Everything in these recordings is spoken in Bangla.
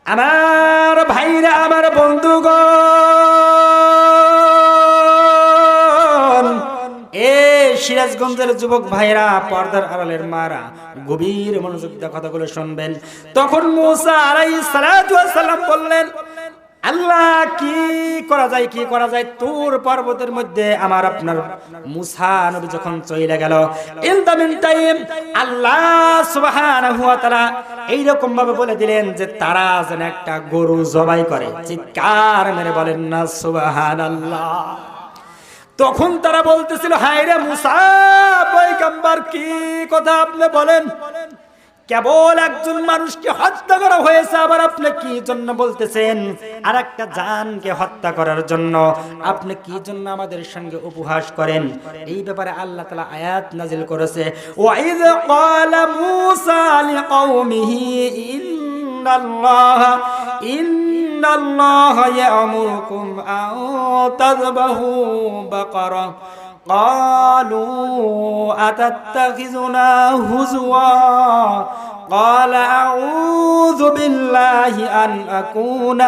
আমার ভাইরা, আমার বন্ধুগণ, এ সিরাজগঞ্জের যুবক ভাইরা, পর্দার আড়ালের মারা, গভীর মনোযোগ দিয়ে কথাগুলো শুনবেন। তখন মূসা আলাইহিস সালাতু ওয়াস সালাম বললেন, আল্লাহ কি করা যায়, কি করা যায়? তুর পর্বতের মধ্যে আমার আপনার মূসা নবী যখন চলে গেল, ইন দ্য মিন টাইম আল্লাহ সুবহানাহু ওয়া তাআলা এইরকম ভাবে বলে দিলেন যে তারা যেন একটা গরু জবাই করে। চিৎকার মেরে বলেন না সুবহানাল্লাহ। তখন তারা বলতেছিল, হায় রে মূসা পয়গম্বর, কি কথা আপনি বলেন? কেবল একজন মানুষকে হত্যা করা হয়েছে, আবার আপনি কি জন্য বলতেছেন আর একটা জানকে হত্যা করার জন্য? আপনি কি জন্য আমাদের সঙ্গে উপহাস করেন? এই ব্যাপারে আল্লাহ তাআলা আয়াত নাজিল করেছে, ওয়াইয ক্বালা মূসা লিকওমিহি ইন্নাল্লাহা ইয়া'মুরুকুম আন তাযবাহু বাকারা قالوا أتتخذنا هزوا قال أعوذ بالله أن أكون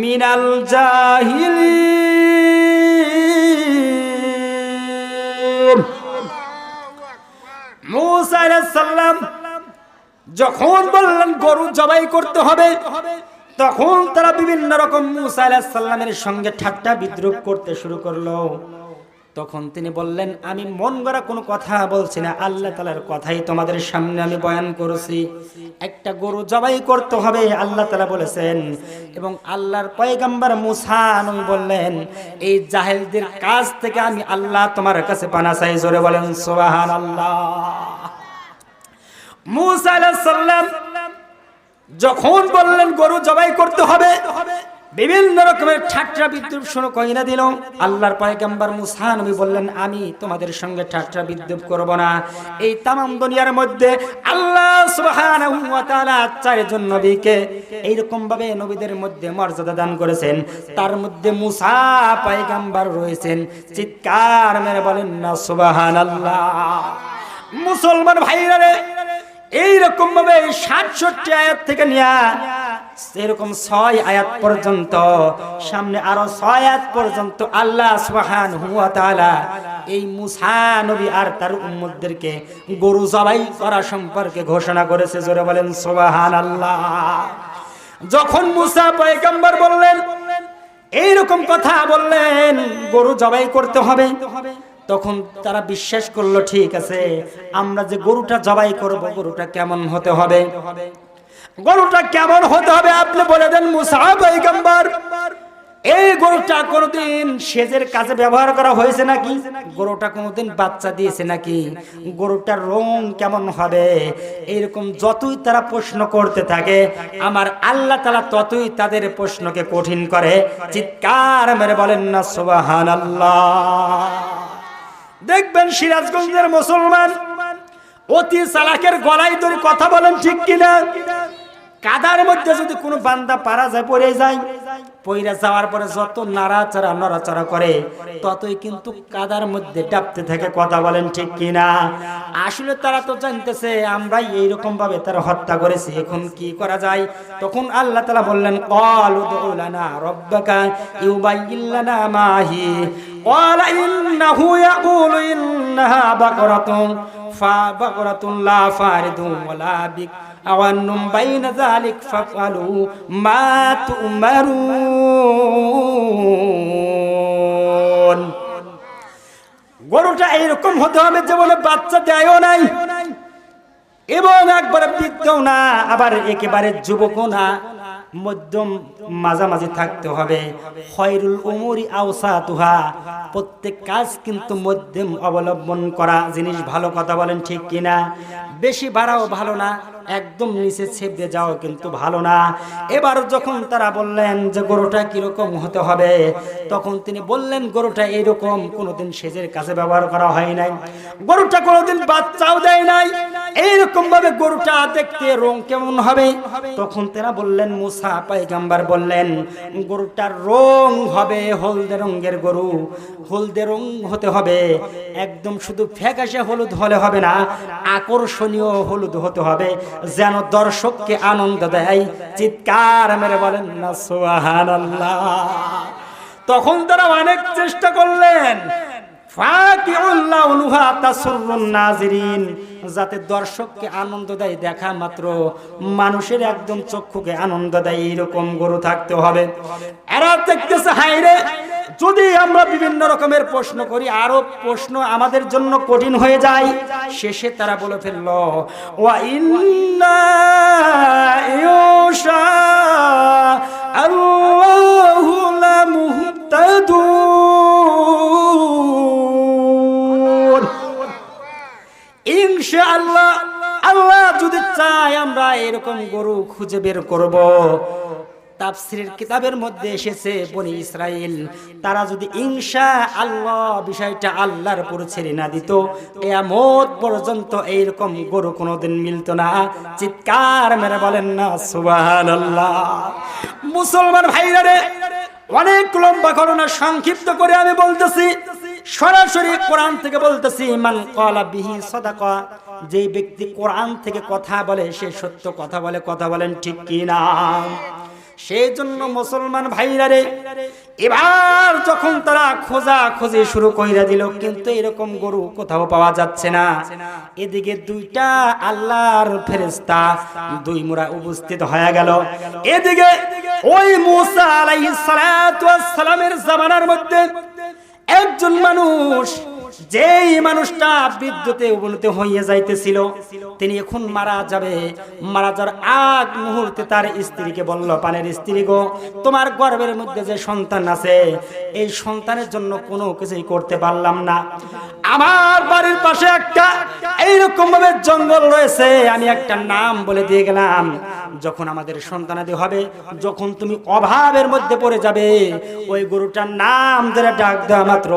من الجاهلين। মূসা আলাইহিস সালাম যখন বললেন গরু জবাই করতে হবে, তখন তারা বিভিন্ন রকম মূসা আলাইহিস সালামের সঙ্গে ঠাট্টা বিদ্রূপ করতে শুরু করলো। তখন তিনি বললেন, আমি মন গড়া কোনো কথা বলছি না, আল্লাহ তাআলার কথাই তোমাদের সামনে আমি বয়ান করেছি। একটা গরু জবাই করতে হবে, আল্লাহ তাআলা বলেছেন, এবং আল্লাহর পয়গম্বর মূসা নবী বললেন, এই জাহেলদের কাছ থেকে আমি আল্লাহ তোমার কাছে পানা চাই। জোরে বলেন সুবহানাল্লাহ। মূসা আলাইহিস সালাম যখন বললেন গরু জবাই করতে হবে, বিভিন্ন রকমের ঠাট্টা বিদ্রূপ শুরু কইরা দিল। আল্লাহর পয়গম্বর মূসা নবী বললেন, আমি তোমাদের সঙ্গে ঠাট্টা বিদ্রূপ করব না। এই তামাম দুনিয়ার মধ্যে আল্লাহ সুবহানাহু ওয়া তাআলা চারজন নবীকে এইরকম ভাবে নবীদের মধ্যে মর্যাদা দান করেছেন, তার মধ্যে মূসা পয়গম্বর রয়েছেন। চিৎকার মেরে বলেন না সুবহানাল্লাহ। মুসলমান ভাইরা রে, এইরকম ভাবে ৬৭ আয়াত থেকে নিয়া এরকম ৬ আয়াত পর্যন্ত, সামনে আরো ৬ আয়াত পর্যন্ত আল্লাহ সুবহানাহু ওয়া তাআলা এই মূসা নবী আর তার উম্মতদেরকে গরু জবাই করা সম্পর্কে ঘোষণা করেছে। জোরে বলেন সুবহানাল্লাহ। যখন মূসা পয়গম্বর বললেন, এইরকম কথা বললেন, গরু জবাই করতে হবে, তখন তারা বিশ্বাস করলো, ঠিক আছে, আমরা যে গরুটা জবাই করব, গরুটা কেমন হতে হবে? গরুটা কেমন হতে হবে আপনি বলে দেন মূসা পয়গম্বর। এই গরুটা কোনদিন সেজের কাজে ব্যবহার করা হয়েছে নাকি? গরুটা কোনদিন বাচ্চা দিয়েছে নাকি? গরুটার রং কেমন হবে? এরকম যতই তারা প্রশ্ন করতে থাকে, আমার আল্লাহ তাআলা ততই তাদের প্রশ্নকে কঠিন করে। চিৎকার মেরে বলেন না সুবহানাল্লাহ। দেখবেন সিরাজগঞ্জের মুসলমান অতি চালাকের গলায় ধরে কথা বলেন, ঠিক কিনা? কাদার মধ্যে যদি কোনো বান্দা পারা যায়, পড়ে যায়, পইরা যাওয়ার পরে যত নড়াচড়া করে, ততই কিন্তু কাদার মধ্যে ডাবতে থাকে। কথা বলেন ঠিক কিনা? আসলে তারা তো জানতেছে আমরা এইরকম ভাবে তারা হত্যা করেছি, এখন কি করা যায়? তখন আল্লাহ তাআলা বললেন, ক্বালু দুউ লানা রাব্বাকা ইউবাইয়িন লানা মা হি ক্বালা ইন্নাহু ইয়াকুলু ইন্নাহা বাকরাতুন লা ফারিদুন ওয়ালা বিক আওয়ান্নুম বাইনা যালিক ফাফআলু মা তুমারুন। গরুটা এইরকম হতে হবে যে বলে বাচ্চা দেয়ও নাই, এবং একবারে বৃদ্ধও না, আবার একেবারে যুবকও না, মধ্যম মাঝামাঝি থাকতে হবে। খয়রুল উমুরি আওসাতুহা, প্রত্যেক কাজ কিন্তু মধ্যম অবলম্বন করা জিনিস ভালো। কথা বলেন ঠিক কিনা? বেশি বাড়াও ভালো না, একদম নিচে ছেপে যাও কিন্তু ভালো না। এবার যখন তারা বললেন যে গরুটা কিরকম হতে হবে, তখন তিনি বললেন, গরুটা এইরকম কোনোদিন সেজের কাছে ব্যবহার করা হয় নাই, গরুটা কোনোদিন বাচ্চাও দেয় নাই, এইরকম ভাবে গরুটা দেখতে রং কেমন হবে? তখন তারা বললেন, মূসা পয়গম্বর বললেন, গরুটার রং হবে হলদে রঙের গরু, হলদে রং হতে হবে, একদম শুধু ফ্যাকাশে হলুদ হলে হবে না, আকর্ষণীয় হলুদ হতে হবে। যেন দর্শককে আনন্দ দেয়। চিৎকার মেরে বলেন না সুবহানাল্লাহ। তখন তারা অনেক চেষ্টা করলেন যাতে দর্শককে আনন্দ দেয়, দেখা মাত্র মানুষের একদম চক্ষুকে আনন্দ দেয় এরকম গরু থাকতে হবে। এরা দেখতেছে হায়রে, যদি আমরা বিভিন্ন রকমের প্রশ্ন করি আরো প্রশ্ন আমাদের জন্য কঠিন হয়ে যায়। শেষে তারা বলে ফেলল ওয়া ইন্না ইউশা আল্লাহু লামুহতাদুন। ইনশাআল্লাহ আল্লাহ যদি চায় আমরা এরকম গরু খুঁজে বের করব। তাফসীরের কিতাবের মধ্যে এসেছে বনি ইসরাইল তারা যদি ইনশাআল্লাহ বিষয়টা আল্লাহর উপর ছেড়ে না দিত, কিয়ামত পর্যন্ত এইরকম গরু কোনোদিন মিলতো না। চিৎকার মেরে বলেন না সুবহানাল্লাহ। মুসলমান ভাইরা রে, অনেক লম্বা ঘটনা সংক্ষিপ্ত করে আমি বলতেছি, সরাসরি কোরআন থেকে বলতেছি। মান ক্বালা বিহি সাদাকা, যে ব্যক্তি কোরআন থেকে কথা বলে সে সত্য কথা বলে। কথা বলেন ঠিক কি না? সেই জন্য মুসলমান ভাইরা রে, এবার যখন তারা খোঁজাখুঁজি শুরু কইরা দিল, কিন্তু এরকম গরু কোথাও পাওয়া যাচ্ছে না। এদিকে দুইটা আল্লাহর ফেরেশতা দুই মুরা উপস্থিত হয়ে গেল। এদিকে ওই মুসা আলাইহিস সালাতু ওয়াস সালামের জামানার মধ্যে একজন মানুষ, যেই মানুষটা বিদ্যুতে অবনত হইয়া যাইতেছিল, তিনি এখন মারা যাবে। মারা যাওয়ার আগ মুহূর্তে তার স্ত্রীকে বলল, পানের স্ত্রী গো, তোমার গর্ভের মধ্যে যে সন্তান আছে, এই সন্তানের জন্য কোনো কিছুই করতে পারলাম না। আমার বাড়ির পাশে একটা এইরকম ভাবে জঙ্গল রয়েছে, আমি একটা নাম বলে দিয়ে গেলাম। যখন আমাদের সন্তানাদি হবে, যখন তুমি অভাবের মধ্যে পড়ে যাবে, ওই গরুটার নাম ধরে ডাক দেওয়া মাত্র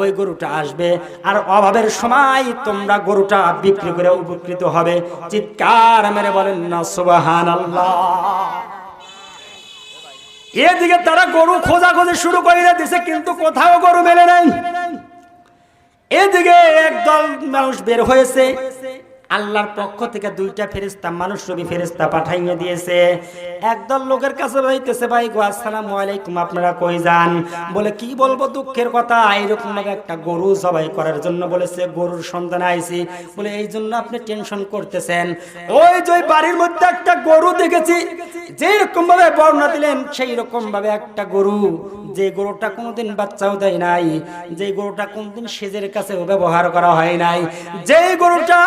ওই গরুটা আসবে, আর অভাবের সময় তোমরা গরুটা বিক্রি করে উপকৃত হবে। চিৎকার মেরে বলেন না সুবহানাল্লাহ। এদিকে তারা গরু খোঁজাখুঁজি শুরু করে দিয়েছে, কিন্তু কোথাও গরু মেলে নাই। এদিকে একদল মানুষ বের হয়েছে, আল্লাহর পক্ষ থেকে দুইটা ফেরেশতা, মানুষরূপী ফেরেশতা পাঠাইয়ে দিয়েছে। একদল লোকের কাছে যাইতেছে, ভাই গো আসসালামু আলাইকুম, আপনারা কই যান? বলে কি বলবো, দুঃখের কথা, এইরকম ভাবে একটা গরু জবাই করার জন্য বলেছে, গরুর সন্তান আইছি। বলে এই জন্য আপনি টেনশন করতেছেন? ওই যে বাড়ির মধ্যে একটা গরু দেখেছি, যেরকম ভাবে বর্ণনা দিলেন সেই রকম ভাবে একটা গরু, যে গরুটা কোনোদিন বাচ্চাও দেয় নাই, যে গরুটা কোনোদিন সেজের কাছেও ব্যবহার করা হয় নাই, যে গরুটা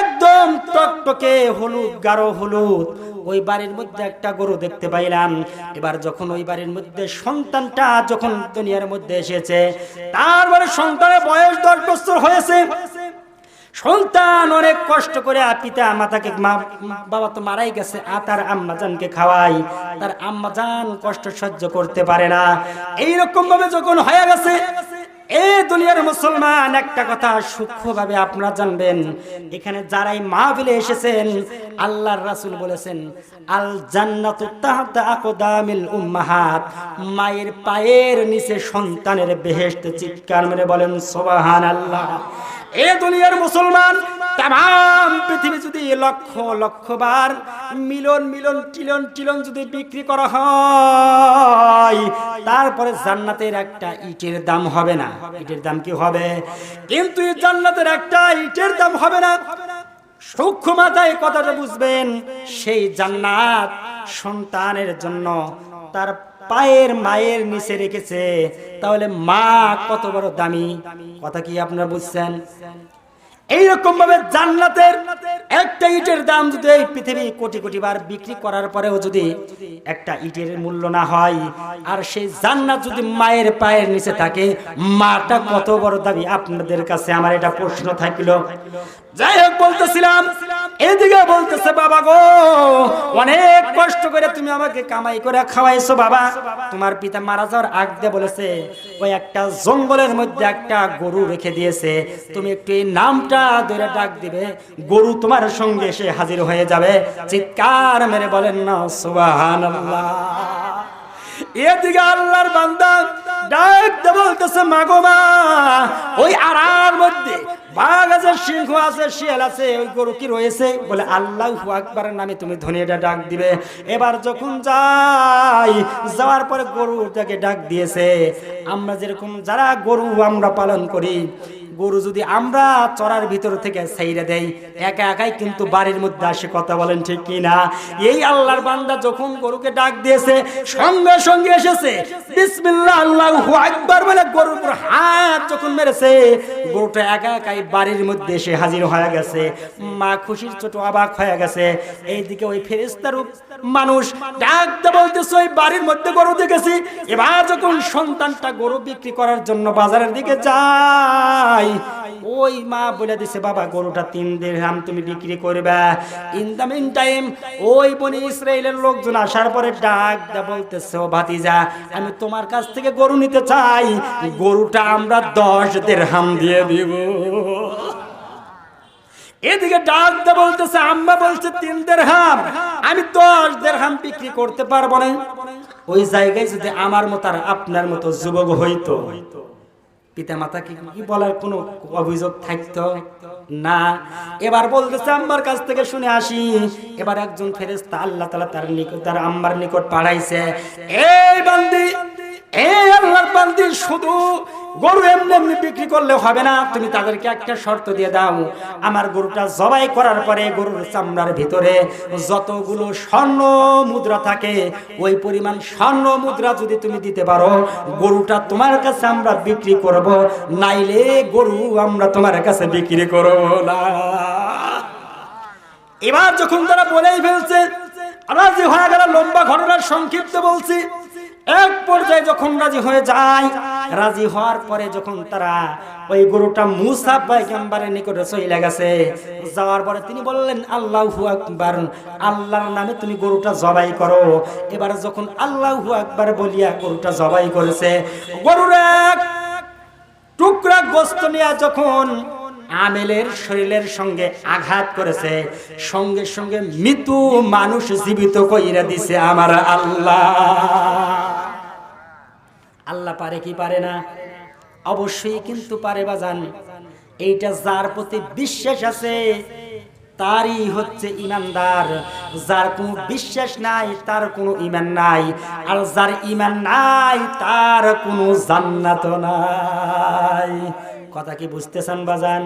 একদম টকটকে হলুদ, গাঢ় হলুদ, ওই বাড়ির মধ্যে একটা গরু দেখতে পাইলাম। এবার যখন ওই বাড়ির মধ্যে সন্তানটা যখন দুনিয়ার মধ্যে এসেছে, তারপরে সন্তানের বয়স 10 বছর হয়েছে। সন্তান অনেক কষ্ট করে পিতা মাতাকে, বাবা তো মারাই গেছে, তার আম্মাজানকে খাওয়াই, তার আম্মাজান কষ্ট সহ্য করতে পারে না। এইরকম ভাবে যখন হয়ে গেছে, এই দুনিয়ার মুসলমান, একটা কথা সূক্ষ্মভাবে আপনারা জানবেন, এখানে যারাই মাহফিলে এসেছেন, আল্লাহর রাসূল বলেছেন আল জান্নাতু তাহতা আকদামিল উম্মাহাত, মায়ের পায়ের নিচে সন্তানের বেহেশত। চিৎকার মেরে বলেন সুবহানাল্লাহ। এই দুনিয়ার মুসলমান, তাম পৃথিবী যদি লক্ষ লক্ষ বার, মিলন মিলন ট্রিলিয়ন ট্রিলিয়ন যদি বিক্রি করা হয়, তারপরে জান্নাতের একটা ইটের দাম হবে না। ইটের দাম কি হবে? কিন্তু এই জান্নাতের একটা ইটের দাম হবে না। সূক্ষ্ম মাথায় কথাটা বুঝবেন। সেই জান্নাত সন্তানের জন্য তার পায়ের মায়ের নিচে রেখেছে, তাহলে মা কত বড় দামি, কথা কি আপনারা বুঝছেন? এইরকম ভাবে জান্নাতের একটা ইটের দাম যদি এই পৃথিবী কোটি কোটি বার বিক্রি করার পরেও যদি একটা ইটের মূল্য না হয়, আর সেই জান্নাত যদি মায়ের পায়ের নিচে থাকে, মাটা কত বড় দাবি আপনাদের কাছে আমার এটা প্রশ্ন থাকলো। যাই হোক, বলতেছিলাম, এদিকে বলতেছে, বাবা গো, অনেক কষ্ট করে তুমি আমাকে কামাই করে খাওয়াইছো বাবা। তোমার পিতা মারা যাওয়ার আগ দিয়ে বলেছে ওই একটা জঙ্গলের মধ্যে একটা গরু রেখে দিয়েছে, তুমি একটু এই নামটা ধরে ডাক দিবে, গরু তোমার সঙ্গে এসে হাজির হয়ে যাবে। চিৎকার মেরে বলেন না সুবহানাল্লাহ। এদিকে আল্লাহর বান্দা ডাক দিয়ে বলতেছে মাগো মা, ওই আড়ার মধ্যে বাঘ আছে, সিংহ আছে, শিয়াল আছে, ওই গরু কি রয়েছে? বলে আল্লাহু আকবারের নামে তুমি ধনিয়াটা ডাক দিবে। এবার যখন যাওয়ার পরে গরুটাকে ডাক দিয়েছে। আমরা যেরকম যারা গরু আমরা পালন করি, গরু যদি আমরা চড়ার ভিতর থেকে ছাইড়া দেই, একা একাই কিন্তু বাড়ির মধ্যে আসে। কথা বলেন ঠিক কি না? এই আল্লাহর বান্দা যখন গরুকে ডাক দিয়েছে, সঙ্গে সঙ্গে এসেছে বিসমিল্লাহ আল্লাহু আকবার বলে গরুর উপর হাত যখন মেরেছে, গরুটা একা একাই বাড়ির মধ্যে এসে হাজির হয়ে গেছে। মা খুশির ছোট অবাক হয়ে গেছে। এইদিকে ওই ফেরেশতার মানুষ ডাক দিয়ে বলতেছে ওই বাড়ির মধ্যে গরু দেখেছি। এবার যখন সন্তানটা গরু বিক্রি করার জন্য বাজারের দিকে যায়, ওই মা বলে দিছে বাবা গরুটা 3 দিরহাম তুমি বিক্রি করবে। ইন দা মিন টাইম ওই বনি ইসরাইলের লোকজন আসার পরে ডাক দা বলতেছে ও ভাতিজা, আমি তোমার কাছ থেকে গরু নিতে চাই, গরুটা আমরা 10 দিরহাম দিয়ে দিব। এদিকে ডাক দা বলতেছে আম্মা বলছে 3 দিরহাম, আমি 10 দিরহাম বিক্রি করতে পারবো না। ওই জায়গায় যদি আমার মতো আর আপনার মতো যুবক হইতো, পিতা মাতা কি বলার কোনো অভিযোগ থাকতো না। এবার বলতেছে আম্মার কাছ থেকে শুনে আসি। এবার একজন ফেরেশতা আল্লাহ তাআলা তার আম্মার নিকট পাঠাইছে, এই বান্দি, এই আল্লাহর বান্দি, শুধু গরু এমনি এমনি বিক্রি করলে হবে না, তুমি তাদেরকে একটা শর্ত দিয়ে দাও। আমার গরুটা জবাই করার পরে গরুর চামড়ার ভিতরে যতগুলো স্বর্ণ মুদ্রা থাকে, ওই পরিমাণ স্বর্ণ মুদ্রা যদি তুমি দিতে পারো, গরুটা তোমার কাছে আমরা বিক্রি করব, নাইলে গরু আমরা তোমার কাছে বিক্রি করব না। এবার যখন তারা বলেই ফেলছে, রাজি হয়ে গেল। লম্বা ঘটনা সংক্ষিপ্ত বলছি। এক পর্যায়ে যখন রাজি হয়ে যায়, রাজি হওয়ার পরে যখন তারা ওই গরুটা মুসা পয়গম্বরের নিকটে চলে গেছে, যাওয়ার পরে তিনি বললেন আল্লাহু আকবার, আল্লাহর নামে তুমি গরুটা জবাই করো। এবার যখন আল্লাহু আকবার বলিয়া গরুটা জবাই করেছে, গরুর এক টুকরা গোশত নিয়ে যখন আমেলের শরীরের সঙ্গে আঘাত করেছে, সঙ্গে সঙ্গে মৃত্যু মানুষ জীবিত কইরা দিছে আমার আল্লাহ। আল্লাহ পারে কি পারে না? অবশ্যই কিন্তু পারে বাজান। এইটা যার প্রতি বিশ্বাস আছে তারই হচ্ছে ঈমানদার। যার কোনো বিশ্বাস নাই তার কোনো ঈমান নাই, আর যার ঈমান নাই তার কোনো জান্নাত নাই। কথা কি বুঝতেছেন বাজান?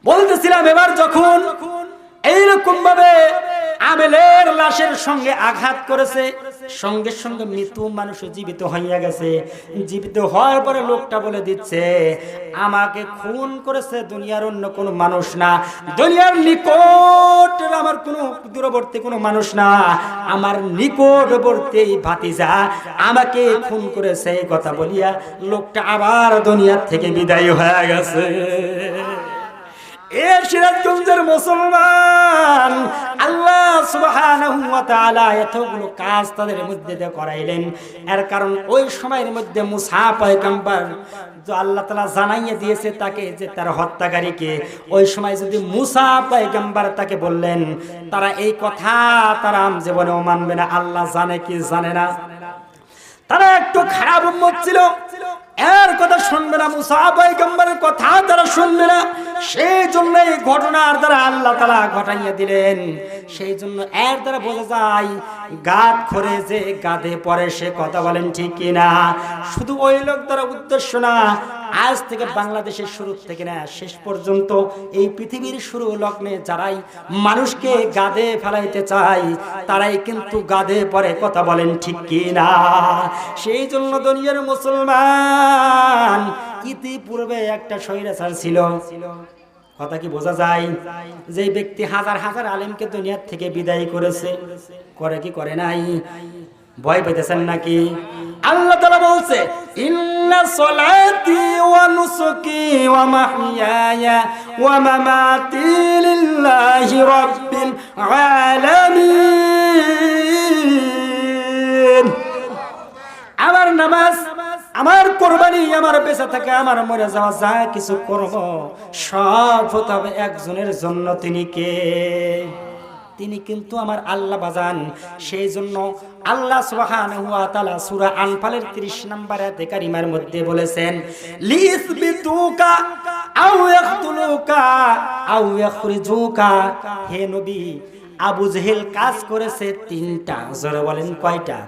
বলতেছিলাম এবার যখন এইরকম ভাবে আমেলের লাশের সঙ্গে আঘাত করেছে, সঙ্গে সঙ্গে মৃত্যু মানুষ জীবিত হইয়া গেছে। জীবিত হওয়ার পরে লোকটা বলে দিচ্ছে আমাকে খুন করেছে দুনিয়ার অন্য কোনো মানুষ না, দুনিয়ার নিকট আমার কোনো দূরবর্তী কোনো মানুষ না, আমার নিকটবর্তী ভাতিজা আমাকে খুন করেছে। এই কথা বলিয়া লোকটা আবার দুনিয়ার থেকে বিদায় হয়ে গেছে। সিরাজগঞ্জের মুসলমান, আল্লাহ সুবহানাহু ওয়া তাআলা এতগুলো কাজ তাদের মধ্যে দিয়ে করাইলেন। এর কারণ ওই সময়ের মধ্যে মুসা পয়গম্বর আল্লাহ তাআলা জানাইয়ে দিয়েছে তাকে যে তার হত্যাকারীকে। ওই সময় যদি মুসা পয়গম্বর তাকে বললেন, তারা এই কথা তারা জীবনেও মানবে না। আল্লাহ জানে কি জানে না, তারা একটু খারাপ উম্মত ছিল, এর কথা শুনবে না, মুসা পয়গম্বরের কথা তারা শুনবে না। সেই জন্য এই ঘটনার দ্বারা আল্লাহ তাআলা ঘটাইয়া দিলেন। সেই জন্য এর দ্বারা বোঝা যায় গাদ করে যে গাধে পরে সে কথা বলেন ঠিক কিনা। শুধু ওই লোক দ্বারা উদ্দেশ্য না, আজ থেকে বাংলাদেশের শুরু থেকে না শেষ পর্যন্ত এই পৃথিবীর শুরু লগ্নে যারাই মানুষকে গাধে ফেলাইতে চায় তারাই কিন্তু গাধে পরে কথা বলেন ঠিক কিনা। সেই জন্য দুনিয়ার মুসলমান, ইতিপূর্বে একটা স্বৈরাচার ছিল। কথা কি বোঝা যায়? যে ব্যক্তি হাজার হাজার আলেমকে দুনিয়ার থেকে বিদায় করেছে, করে কি করে নাই? ভয় পেতেছেন নাকি? আল্লাহ তাআলা বলছে ইন্না সলাতি ওয়া নুসুকি ওয়া মাহইয়ায়া ওয়া মামাতি লিল্লাহি রাব্বিল আলামিন। আমার নামাজ, আমার কোরবানি, আমার বেঁচে থাকে, আমার মরে যাওয়া যা কিছু করব সব হতে হবে একজনের জন্য। তিনি কে? তিনি কিন্তু আমার আল্লাহ বাজান। সেই জন্য আল্লাহ সুবহানাহু ওয়া তাআলা সূরা আনফালের 30 নম্বর আয়াতে কারিমার মধ্যে বলেছেন লিইসবিতুকা আও ইয়াকতুলুকা আও ইয়াখরিজুকা। হে নবী, আবু জেহেল কাজ করেছে তিনটা। জোরে বলেন কয়টা?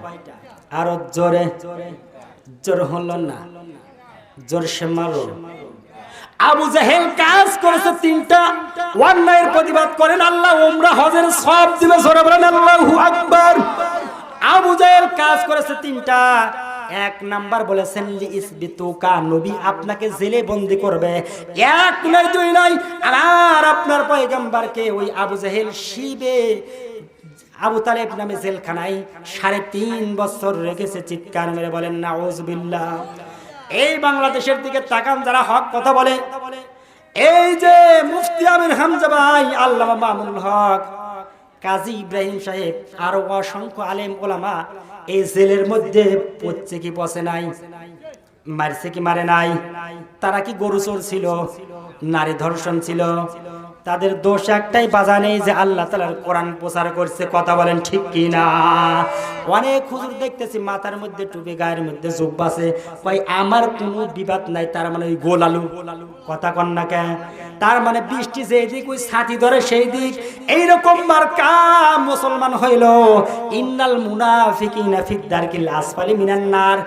আর জোরে জোর হলো না, জোরসে মারো। আবু জেহেল কাজ করেছে তিনটা। অন্যায়ের প্রতিবাদ করেন, আল্লাহ উমরা হজের সব দিবে। জোরে বলেন আল্লাহু আকবার। আবু জেহেল কাজ করেছে তিনটা। এক নাম্বার বলেছেন লিইসবিতুকা, নবী আপনাকে জেলে বন্দী করবে। এক নয় দুই নয়, আর আপনার পয়গম্বরকে ওই আবু জেহেল শিবে আবু তালেব নামে জেলখানায় 3.5 বছর রেখেছে। চিৎকার মেরে বলেন নাউজুবিল্লাহ। এই বাংলাদেশের দিকে তাকান যারা হক কথা বলে। এই যে মুফতি আমির হামজা ভাই, আল্লামা মামুনুল হক, কাজী ইব্রাহিম সাহেব, আরো অসংখ্য আলেম ওলামা এই জেলের মধ্যে পড়ছে কি পচে নাই? মারছে কি মারে নাই? তারা কি গরু চোর ছিল? নারী ধর্ষণ ছিল? তাদের দোষ একটাই, বাজা নেই যে আল্লাহ তাআলার কোরআন প্রচার করছে। কথা বলেন ঠিক কি না? অনেক হুজুর দেখতেছি মাথার মধ্যে টুপি, গায়ের মধ্যে জুব্বা আছে, কই আমার কোনো বিবাদ নাই। তার মানে ওই গোল আলু। কথা কন না কেন? তার মানে বৃষ্টি যেই দিক ওই ছাতি ধরে সেই দিক। এইরকম মার্কা মুসলমান হইল। ইন্নাল মুনাফিকিনা ফিদ দারকিল আসফালি মিনান নার।